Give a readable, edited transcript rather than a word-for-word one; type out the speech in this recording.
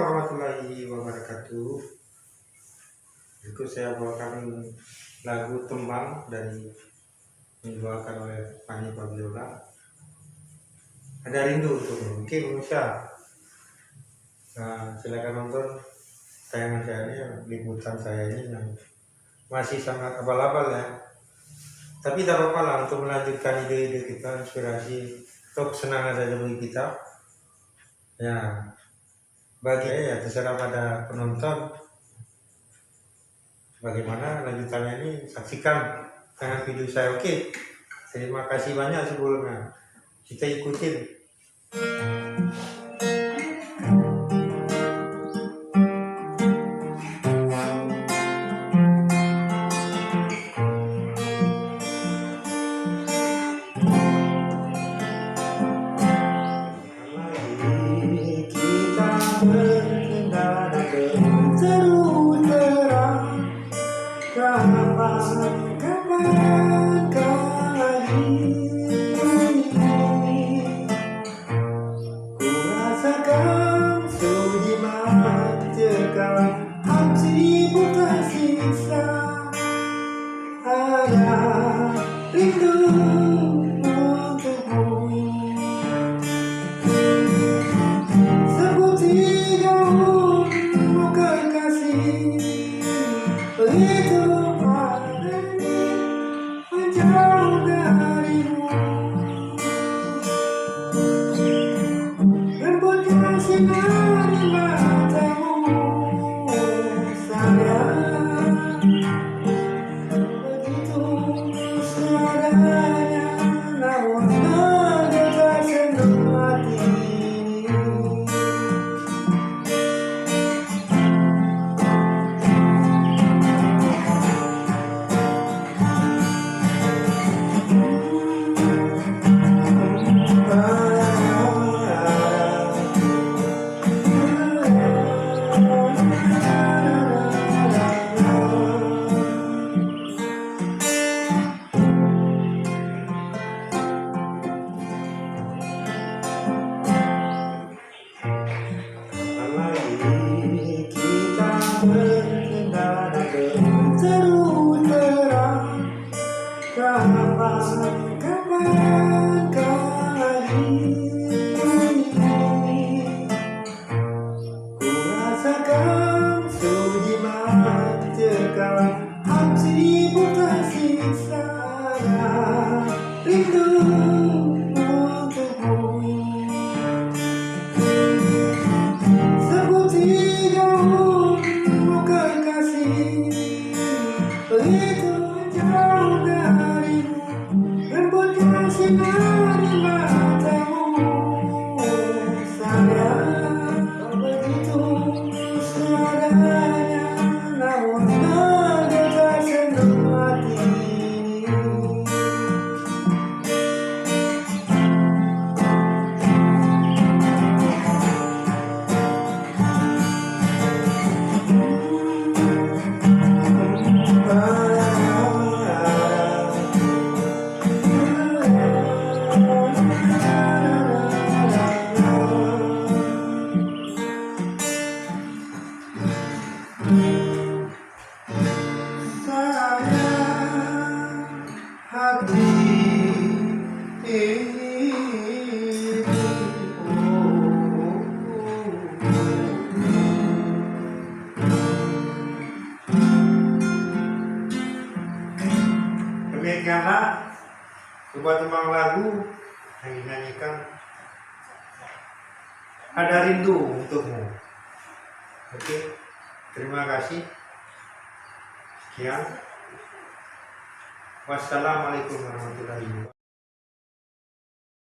warahmatullahi wabarakatuh. Itu saya bawakan lagu Tembang dari dibawakan oleh Fanny Fabiola. Ada rindu untuk Oke pemirsa. Nah, silakan nonton tayangan saya ini, liputan saya ini yang masih sangat abal-abal ya. Tapi tidak apa-apa lah untuk melanjutkan ide-ide kita, inspirasi atau kesenangan saja bagi kita. Ya, bagi ya terserah pada penonton bagaimana lanjutannya ini, saksikan tayangan video saya. Oke, terima kasih banyak sebelumnya, kita ikutin. Kita berkendara terus terang, kapan kali ku rasakan sunyi mencekam hati bukan sisa, hanya rindu untukmu. Seperti daunmu kekasih, begitu padaku menjauh darimu. Rebutkan sinar di matamu, sayang. Begitu seadanya, namun mendetak sentuh hati. Kita berkendara terus terang, kapan kali ku rasakan sunyi mencekam hati bukan sisa, rindu untukmu. Seperti daunmu kekasih, begitu jauh darimu. Rebutkan sinar di matamu, sayang. Begitu seadanya, namun mendetak sentuh hati. Hati ini, demikianlah sebuah tembang lagu yang dinyanyikan Ada Rindu Untukmu. Oke, terima kasih. Sekian. Wassalamualaikum warahmatullahi wabarakatuh.